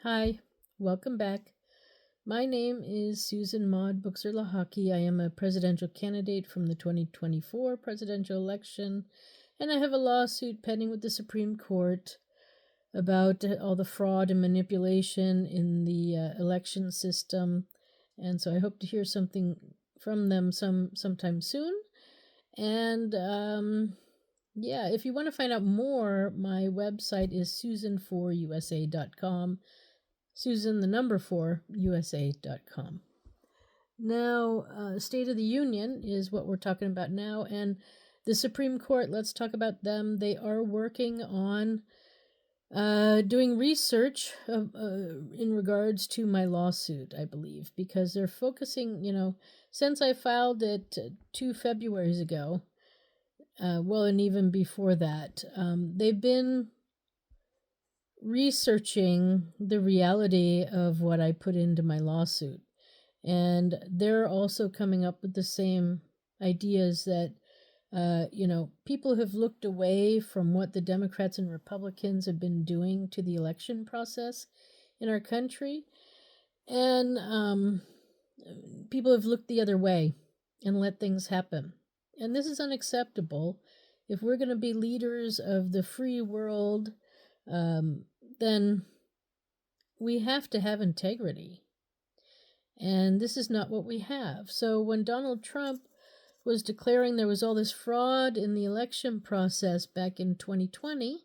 Hi, welcome back. My name is Susan Maud Buchser-Lochocki. I am a presidential candidate from the 2024 presidential election, and I have a lawsuit pending with the Supreme Court about all the fraud and manipulation in the election system. And so I hope to hear something from them sometime soon. And yeah, if you want to find out more, my website is Susan4USA COM. Susan, the number 4, USA.com. Now, State of the Union is what we're talking about now, and the Supreme Court, let's talk about them. They are working on doing research in regards to my lawsuit, I believe, because they're focusing, since I filed it 2 Februarys ago, and even before that, they've been researching the reality of what I put into my lawsuit. And they're also coming up with the same ideas that, people have looked away from what the Democrats and Republicans have been doing to the election process in our country. And people have looked the other way and let things happen. And this is unacceptable. If we're going to be leaders of the free world, then we have to have integrity. And this is not what we have. So when Donald Trump was declaring there was all this fraud in the election process back in 2020,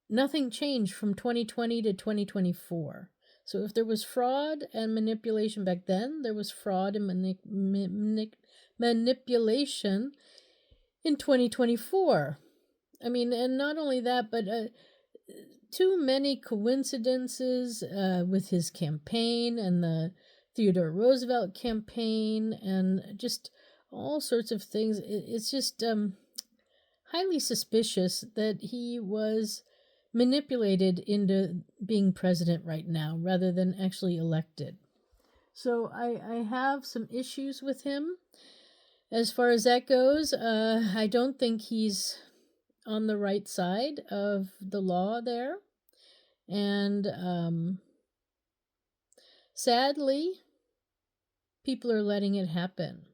nothing changed from 2020 to 2024. So if there was fraud and manipulation back then, there was fraud and manipulation in 2024. I mean, and not only that, but too many coincidences with his campaign and the Theodore Roosevelt campaign and just all sorts of things. It's just highly suspicious that he was manipulated into being president right now rather than actually elected. So I have some issues with him. As far as that goes, I don't think he's on the right side of the law there. And sadly, people are letting it happen.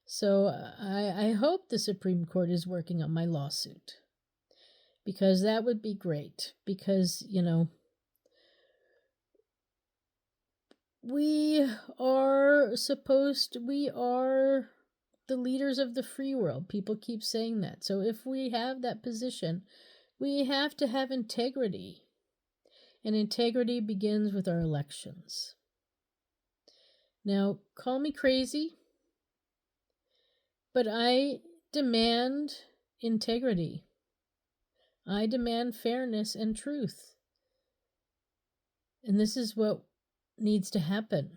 So I hope the Supreme Court is working on my lawsuit, because that would be great. Because, we are the leaders of the free world. People keep saying that. So if we have that position, we have to have integrity. And integrity begins with our elections. Now, call me crazy, but I demand integrity. I demand fairness and truth. And this is what needs to happen.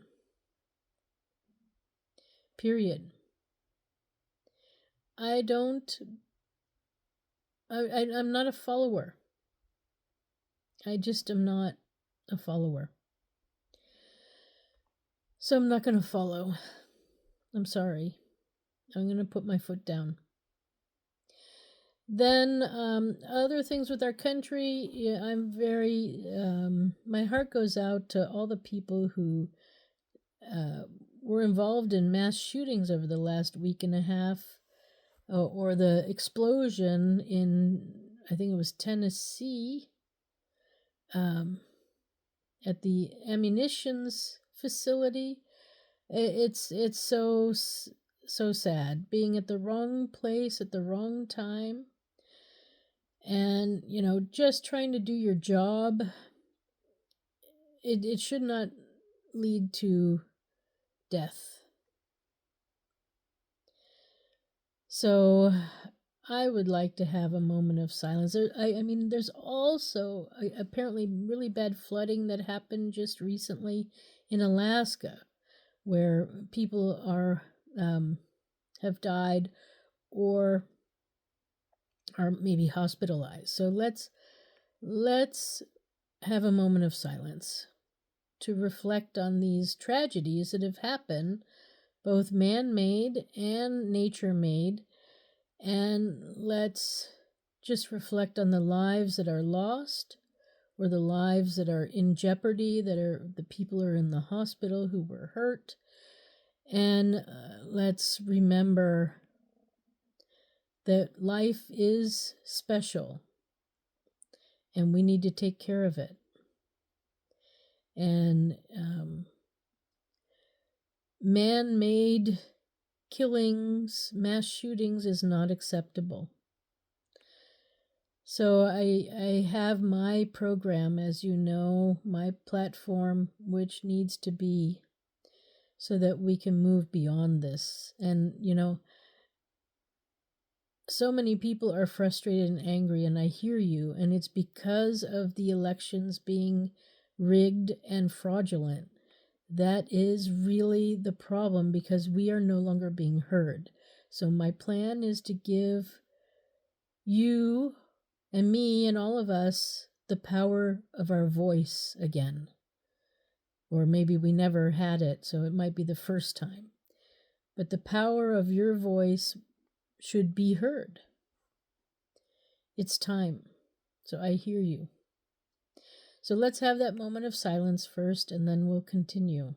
Period. I'm not a follower. I just am not a follower. So I'm not going to follow. I'm sorry. I'm going to put my foot down. Then other things with our country, I'm very, my heart goes out to all the people who were involved in mass shootings over the last week and a half, or the explosion in, I think it was Tennessee, at the ammunitions facility. It's so sad, being at the wrong place at the wrong time, and just trying to do your job. It should not lead to death. So I would like to have a moment of silence. I mean, there's also apparently really bad flooding that happened just recently in Alaska, where people have died or are maybe hospitalized. So let's have a moment of silence to reflect on these tragedies that have happened, both man-made and nature-made, and let's just reflect on the lives that are lost, or the lives that are in jeopardy, that are the people who are in the hospital who were hurt. And let's remember that life is special and we need to take care of it. And man-made killings, mass shootings is not acceptable. So I have my program, as you know, my platform, which needs to be so that we can move beyond this. And, you know, so many people are frustrated and angry, and I hear you, and it's because of the elections being rigged and fraudulent. That is really the problem, because we are no longer being heard. So my plan is to give you and me and all of us the power of our voice again. Or maybe we never had it, so it might be the first time. But the power of your voice should be heard. It's time. So I hear you. So let's have that moment of silence first, and then we'll continue.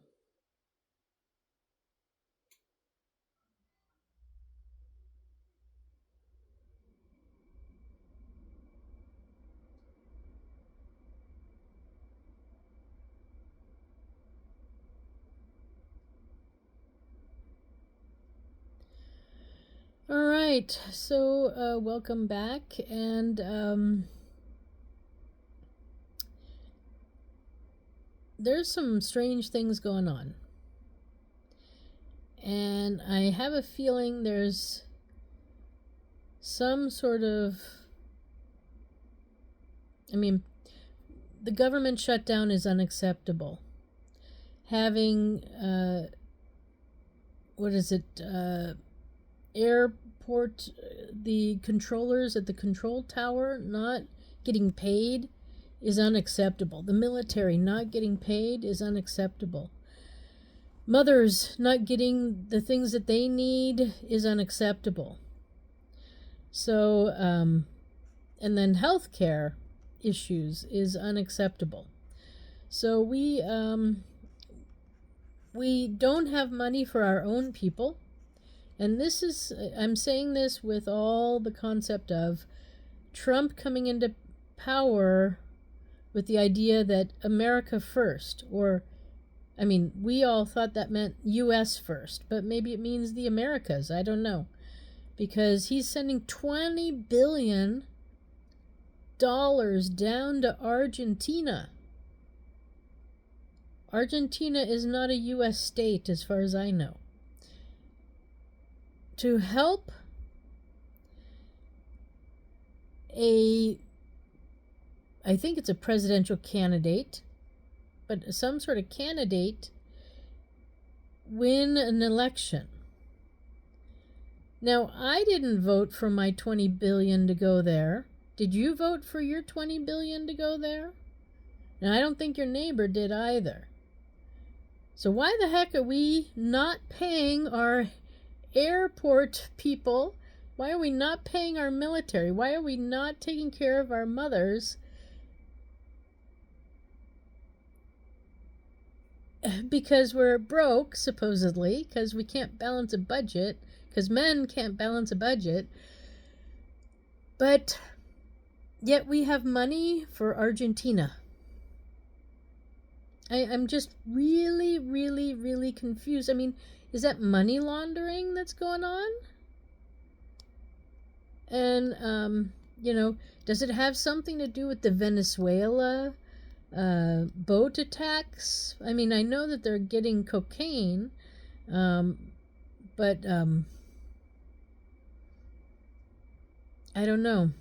All right, so welcome back, and there's some strange things going on. And I have a feeling there's some sort of, the government shutdown is unacceptable. Having, airport, the controllers at the control tower not getting paid is unacceptable. The military not getting paid is unacceptable. Mothers not getting the things that they need is unacceptable. So, and then healthcare issues is unacceptable. So we don't have money for our own people. And this is, I'm saying this with all the concept of Trump coming into power with the idea that America first, or, we all thought that meant U.S. first, but maybe it means the Americas, I don't know. Because he's sending $20 billion down to Argentina. Argentina is not a U.S. state as far as I know. To help I think it's a presidential candidate, but some sort of candidate win an election. Now, I didn't vote for my $20 billion to go there. Did you vote for your $20 billion to go there? And I don't think your neighbor did either. So why the heck are we not paying our airport people? Why are we not paying our military? Why are we not taking care of our mothers? Because we're broke, supposedly, because we can't balance a budget, because men can't balance a budget. But yet we have money for Argentina. I'm just really, really, really confused. Is that money laundering that's going on? And, does it have something to do with the Venezuela boat attacks? I know that they're getting cocaine, but I don't know.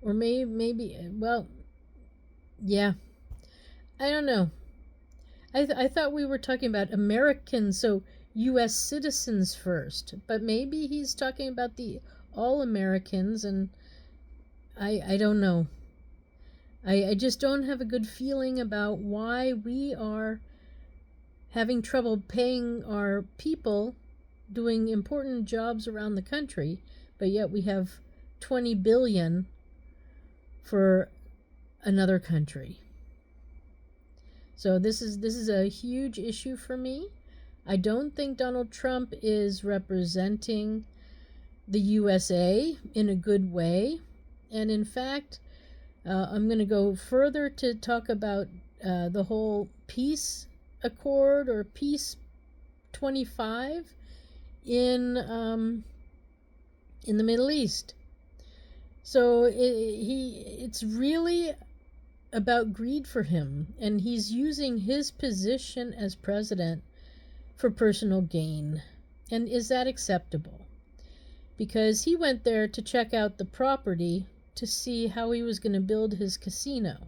Or maybe, yeah. I don't know. I thought we were talking about Americans, so U.S. citizens first. But maybe he's talking about the all Americans, and I don't know. I just don't have a good feeling about why we are having trouble paying our people doing important jobs around the country, but yet we have 20 billion for another country. So this is a huge issue for me. I don't think Donald Trump is representing the USA in a good way. And in fact, I'm going to go further to talk about the whole peace accord or peace 25 in the Middle East. So it's really about greed for him, and he's using his position as president for personal gain. And is that acceptable? Because he went there to check out the property to see how he was going to build his casino.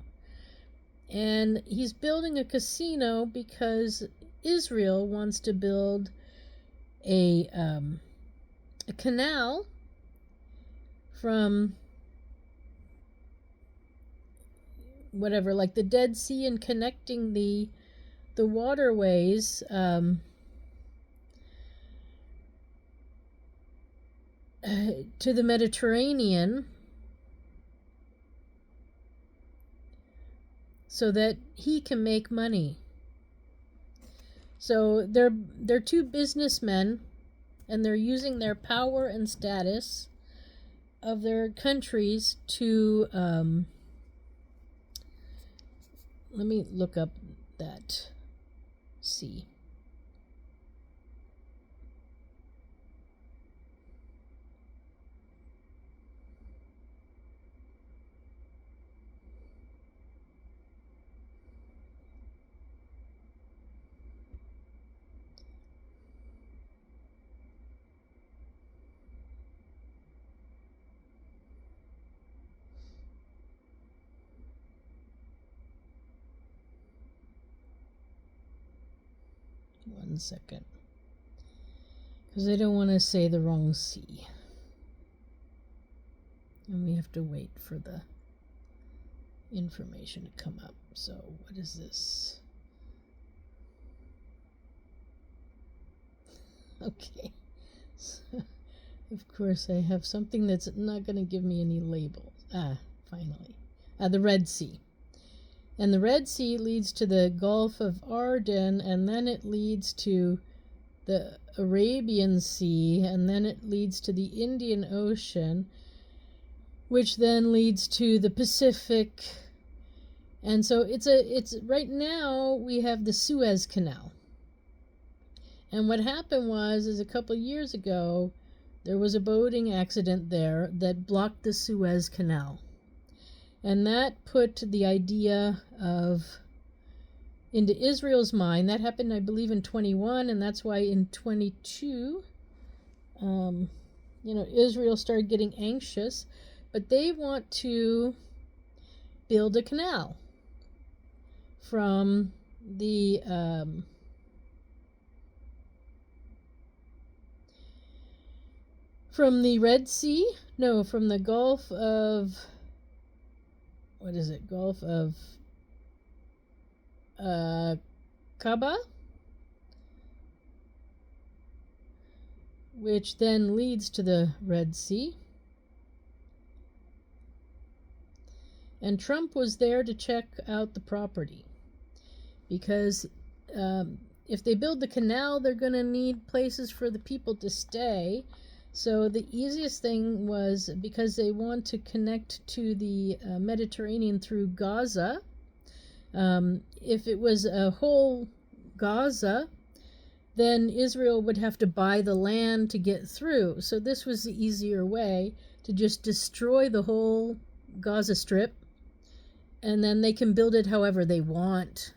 And he's building a casino because Israel wants to build a canal from whatever, like the Dead Sea, and connecting the waterways to the Mediterranean, so that he can make money. So they're two businessmen, and they're using their power and status of their countries to let me look up that sea. One second, because I don't want to say the wrong sea, and we have to wait for the information to come up. So what is this? Okay, so, of course I have something that's not going to give me any labels. Finally, the Red Sea. And the Red Sea leads to the Gulf of Aden, and then it leads to the Arabian Sea, and then it leads to the Indian Ocean, which then leads to the Pacific. And so it's right now we have the Suez Canal. And what happened is a couple of years ago, there was a boating accident there that blocked the Suez Canal. And that put the idea into Israel's mind. That happened, I believe, in 21, and that's why in 22, Israel started getting anxious. But they want to build a canal from the Red Sea, from the Gulf of, Gulf of Kaaba, which then leads to the Red Sea. And Trump was there to check out the property, because if they build the canal, they're going to need places for the people to stay. So the easiest thing was, because they want to connect to the Mediterranean through Gaza. If it was a whole Gaza, then Israel would have to buy the land to get through. So this was the easier way, to just destroy the whole Gaza Strip, and then they can build it however they want.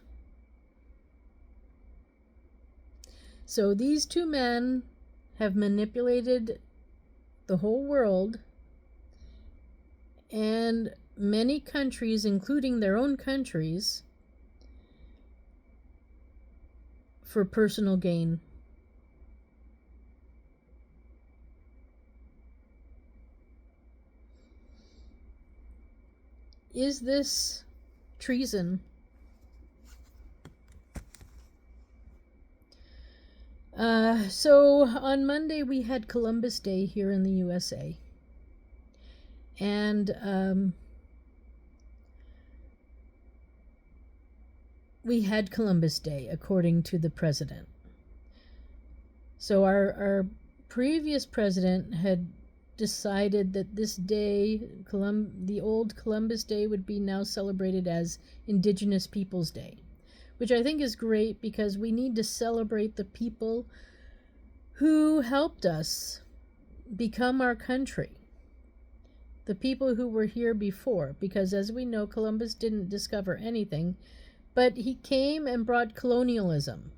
So these two men have manipulated the whole world, and many countries, including their own countries, for personal gain. Is this treason? So on Monday we had Columbus Day here in the USA. And we had Columbus Day, according to the president. So our previous president had decided that this day, the old Columbus Day, would be now celebrated as Indigenous Peoples Day, which I think is great because we need to celebrate the people who helped us become our country, the people who were here before, because as we know, Columbus didn't discover anything, but he came and brought colonialism.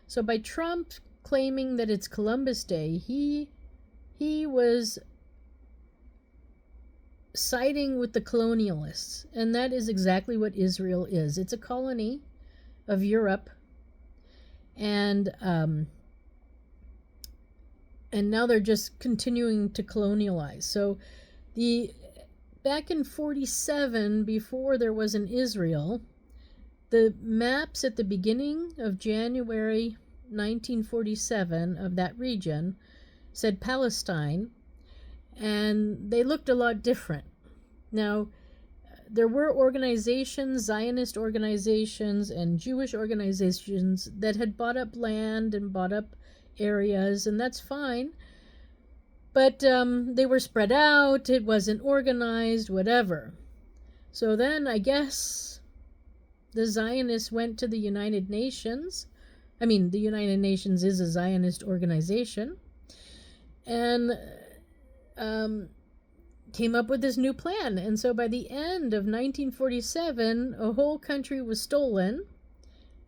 So by Trump claiming that it's Columbus Day, he was siding with the colonialists, and that is exactly what Israel is. It's a colony of Europe, and now they're just continuing to colonialize. So back in 47, before there was an Israel, the maps at the beginning of January 1947 of that region said Palestine, and they looked a lot different. Now, there were organizations, Zionist organizations and Jewish organizations, that had bought up land and bought up areas, and that's fine. But they were spread out, it wasn't organized, whatever. So then I guess the Zionists went to the United Nations. I mean, the United Nations is a Zionist organization, and came up with this new plan. And so by the end of 1947, a whole country was stolen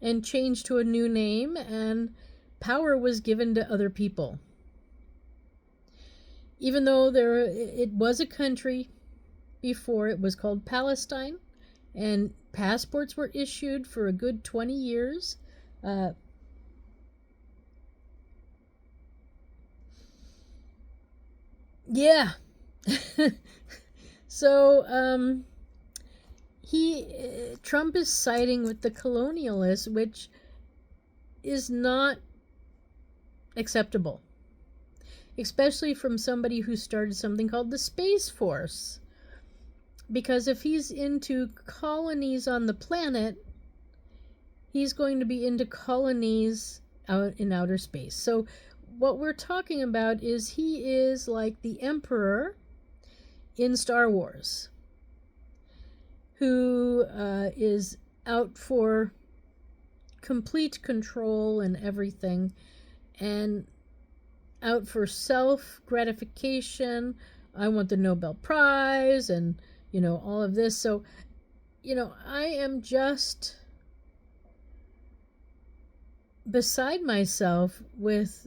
and changed to a new name, and power was given to other people. Even though it was a country before, it was called Palestine, and passports were issued for a good 20 years. Yeah. So Trump is siding with the colonialists, which is not acceptable, especially from somebody who started something called the Space Force. Because if he's into colonies on the planet, he's going to be into colonies out in outer space. So what we're talking about is he is like the Emperor in Star Wars, who is out for complete control and everything, and out for self-gratification. I want the Nobel Prize and, all of this. So, I am just beside myself with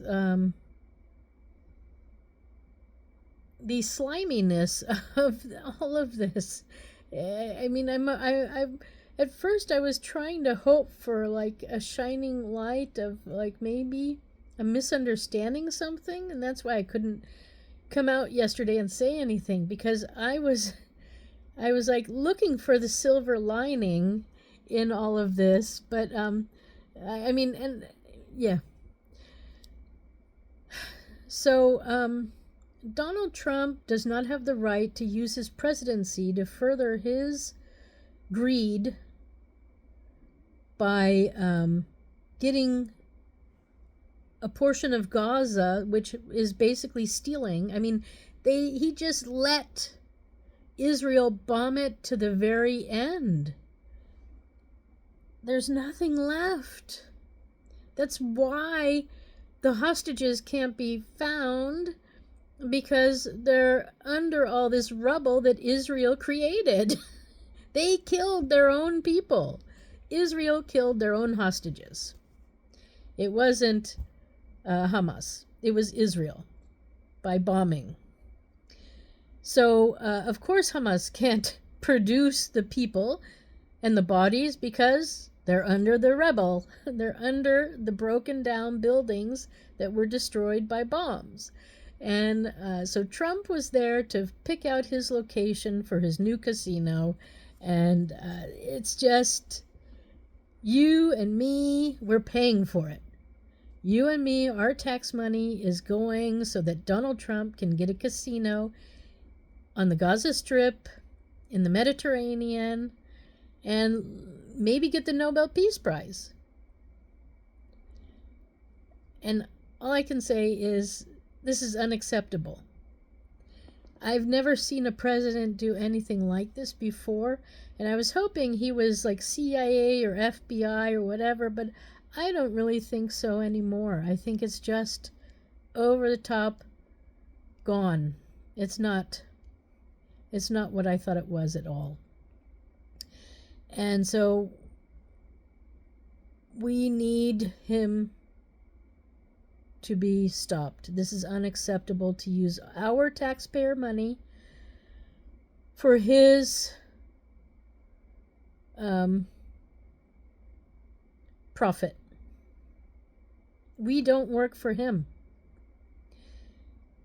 the sliminess of all of this. I mean, at first I was trying to hope for like a shining light of like maybe a misunderstanding something, and that's why I couldn't come out yesterday and say anything, because I was like looking for the silver lining in all of this. But I mean, and yeah. So Donald Trump does not have the right to use his presidency to further his greed by getting a portion of Gaza, which is basically stealing. I mean, he just let Israel bomb it to the very end. There's nothing left. That's why the hostages can't be found, because they're under all this rubble that Israel created. They killed their own people. Israel killed their own hostages. It wasn't Hamas. It was Israel by bombing. So, of course, Hamas can't produce the people and the bodies because they're under the rebel. They're under the broken down buildings that were destroyed by bombs. And so Trump was there to pick out his location for his new casino. And it's just, you and me, we're paying for it. You and me, our tax money is going so that Donald Trump can get a casino on the Gaza Strip, in the Mediterranean, and maybe get the Nobel Peace Prize. And all I can say is this is unacceptable. I've never seen a president do anything like this before, and I was hoping he was like CIA or FBI or whatever, but I don't really think so anymore. I think it's just over the top, gone. It's not what I thought it was at all. And so we need him to be stopped. This is unacceptable, to use our taxpayer money for his profit. We don't work for him.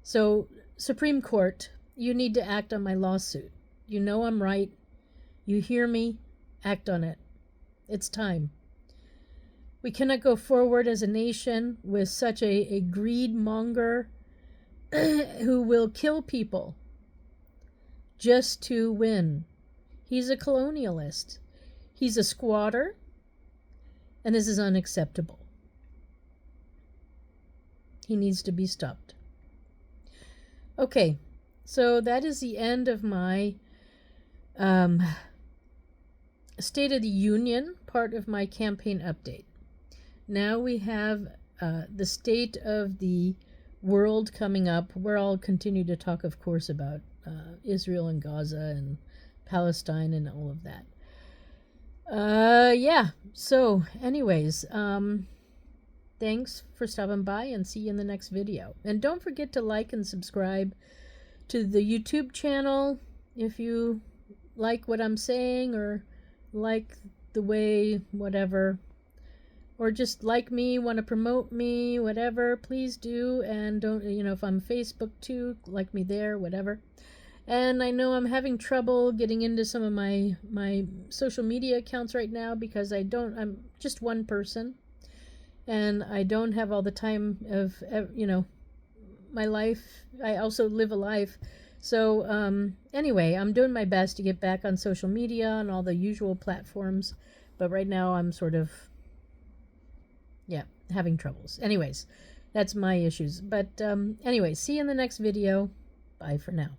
So, Supreme Court, you need to act on my lawsuit. You know I'm right. You hear me. Act on it. It's time. We cannot go forward as a nation with such a greed monger who will kill people just to win. He's a colonialist. He's a squatter. And this is unacceptable. He needs to be stopped. Okay, so that is the end of my State of the Union part of my campaign update. Now we have the state of the world coming up, where I'll continue to talk, of course, about Israel and Gaza and Palestine and all of that. Yeah, so anyways, thanks for stopping by, and see you in the next video. And don't forget to like and subscribe to the YouTube channel if you like what I'm saying, or like the way whatever, or just like me, want to promote me, whatever, please do. And don't, if I'm Facebook too, like me there, whatever. And I know I'm having trouble getting into some of my social media accounts right now, because I'm just one person, and I don't have all the time of, my life. I also live a life. So anyway, I'm doing my best to get back on social media and all the usual platforms, but right now I'm sort of, having troubles. Anyways, that's my issues. But anyway, see you in the next video. Bye for now.